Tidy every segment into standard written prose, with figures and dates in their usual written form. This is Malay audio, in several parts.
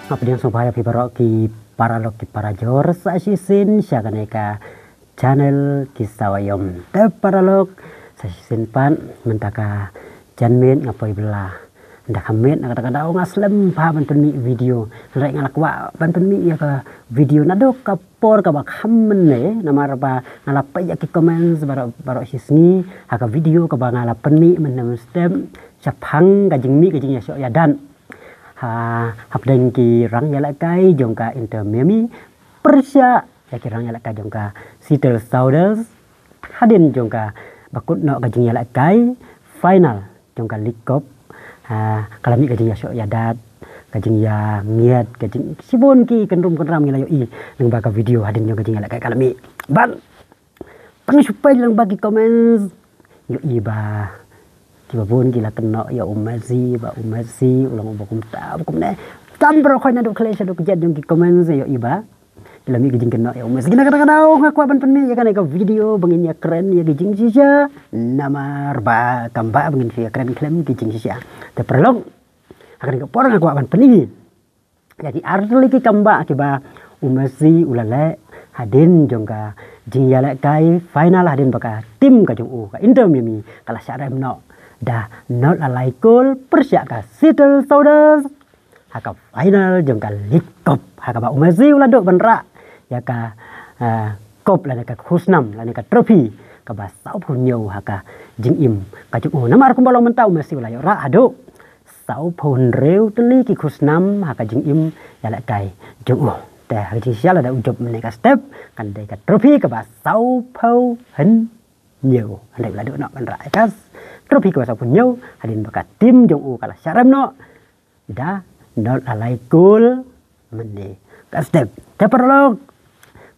Apdiang supaya pibaro ki paralog ki parajor sasisin syakaneka channel kisawayom te paralog sasisin pan mentaka janmen ngapoi belah ndak hamet nak kata kau ngaslem pa ban penmi video rek ngalakwa ban penmi ya ka video nado kapor ka bakhammen ne namar ba ngalapa ya ki comments baro hisni haka video ka ba ngalap penmi menem stem chapang ka jingmi ka jingya so ya dan hap deng ki rang ya lakai jongka intermemi persya ya ki rang ya lakai jongka Seattle Sounders hadin jongka bakut no ka jingya lakai final jongka likop kalami kajing ya syok ya dat kajing ya ngiat kajing sibon ki kendrum kendram ngilayo i nang baka video hadin yo kajing ya kayak kalami ban pang supaya lang bagi komen yo i ba tiba pun gila kena ya umasi ba umasi ulang bakum ta bakum ne tambro khoy na do klesa do kejad yo ki komen yo i ba kalami kajing kena ya umasi gina kadang-kadang ngaku ban penmi ya kan video bangin ya keren ya kajing sisa namar ba kamba bangin ya keren klaim kajing sisa te perlong akan ke porang aku akan penini jadi arti ki kamba akiba umasi ulale hadin jongka jingyala kai final hadin baka tim ka jong ka intermimi kala syarem no da not alaikul persya ka Seattle Sounders haka final jongka likop haka ba umasi ulado benra ya ka kop la ka khusnam la ka trophy ka ba sau punyo haka jingim ka jong namar kumbalong mentau umasi ulayo ra ado sau phun reu teli ki khusnam haka jingim ya la kai jong te hari siala da ujob meneka step kan dai ka trophy ka ba sau phau hin nhiều andai la do no kan ra kas trophy ka sau phun nhiều hadin baka tim jong kala syaram no da not alai cool mene ka step te perlu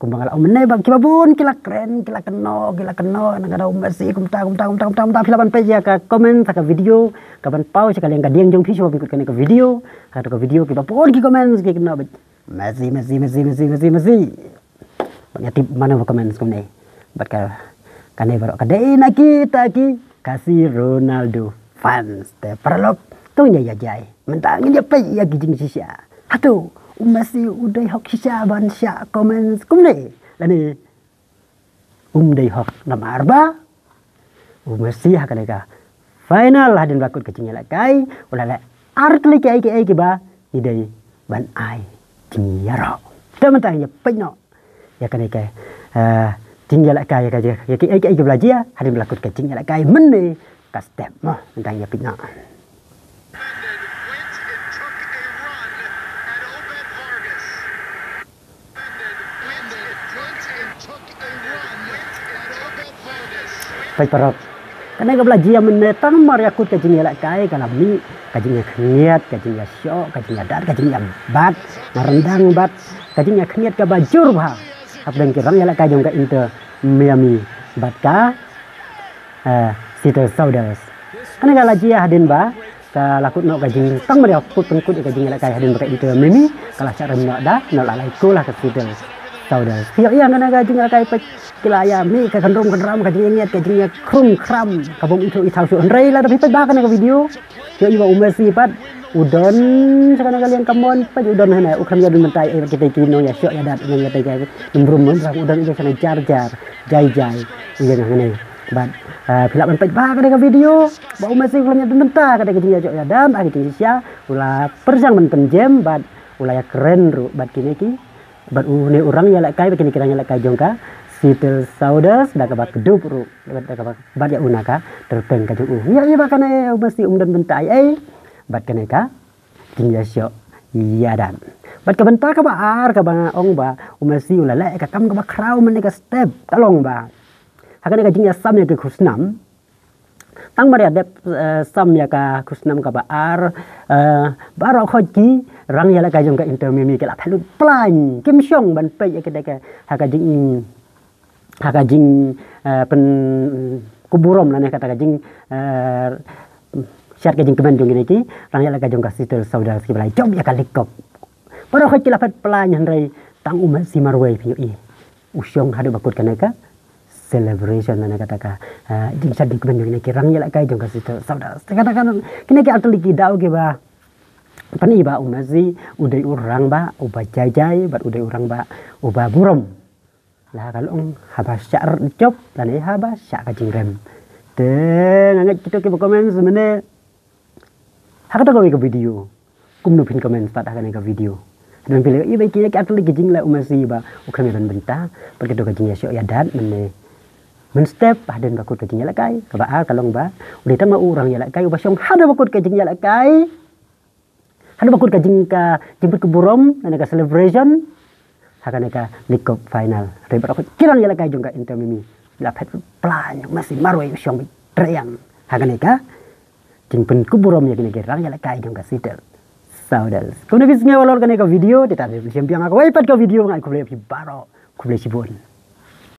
kumbang ala mene bang kibabun kila keren kila keno nang ada umasi kumta filaban peja ka komen ka video kapan pau sekali yang kadiang jong pisau ikut kena ke video atau ke video kita pun ki komen ki kena masih banyak tip mana komen komne bat ka kane baru kadai na kita ki kasih Ronaldo fans te perlu tunya ya jai mentangin ya pe ya gijing sisa atuh umasi uday hok sisa ban sya komen komne lani dai hok namar ba umasi hakaneka final hadin bakut kecingnya lakai ulala artli kai ba idai ban ai tiaro teman-teman ya penyok ya kan kai tinggal lakai ya kai belajar hadin bakut kecingnya lakai mene ka step mah tentang ya penyok perok karena ka belajar menetang mariakut kajing ya kai kalami kajing ya kniat kajing ya syok kajing ya dar kajing ya bat narendang bat kajing ya kniat ka bajur ba apdan kirang ya kai jong ka inter Miami bat ka Seattle Sounders karena ka lajia hadin ba ka lakut no kajing tang mariakut pengkut kajing ya kai hadin ba ka inter Miami kala cara no da no la laiku lah ka Seattle Sounders iya kana kajing ya kai kila ya mi ka kendrum kendram ka jing niat ka jing krum kram ka bom itu isau su andrei la tapi ba kana ka video yo iba umasi pat udon sakana kalian kamon pa udon hana ukram ya dun mentai kita kino ya syok ya dat yang ya tai numbrum mun udon itu sana jar jai iya ngene bat pilak ban ba kana ka video ba umasi ukram ya dun mentai ka jing ya syok ya dan ari sia ulah persang men jam bat ulah ya keren ru bat kini ki bat ne orang ya lek kai kini kiranya lek kai jongka Seattle Sounders dah kabak kedup ru dah kabak bat ya unaka terpeng ka jung ya iya bakane mesti dan bentai bat kene ka tinggal syok iya dan bat ka bentar ka baar ka bang ong ba mesti ulale ka kam ka bakrau meneka step talong ba hakane ka jingya sam ya ke khusnam tang maria dep sam ya ka khusnam ka baar baro khoji rang ya la ka jong ka intermimi ka la phalut plan kim syong ban pe ya ka haka jing pen kuburom lah nih kata kajing syar kajing kemen jong ini ki rang ya kajong ka Seattle Sounders ki balai job ya kalikop para khoi kilapat pelanyan rai tang umat si marwai pi i usyong hadu bakut kanaka celebration lah kata ka jing syar kemen jong ini ki rang ya kajong ka Seattle Sounders katakan kini ki atli ki dau ki ba Pani ba umasi uday urang ba uba jajai bat uday urang ba uba burom. Lah kalau haba syar cop dan haba syak kajing rem. Dan ngangat kita ke komen sebenarnya hak ta ke video. Kum nu pin komen start akan ke video. Dan pilih iba kira ke atli kajing la umasi ba ukameran benta pergi do kajing ya syok ya dan men step paden bakut kajing ya lakai. Ka kalau ba udah tama urang ya lakai uba syong hada bakut kajing ya lakai. Hanu bakut kajing ka jemput ke burom dan ka celebration hakane ka likop final ribet aku kirang ya ka jong ka intermimi la pet plan masih marwai syong treyang hakane ka jemput ke burom ya kini kirang ya ka jong ka sidel saudel kuno bis ngewalor ka video ditane sempiang aku ipat ka video ngai ku beli baro ku beli sibun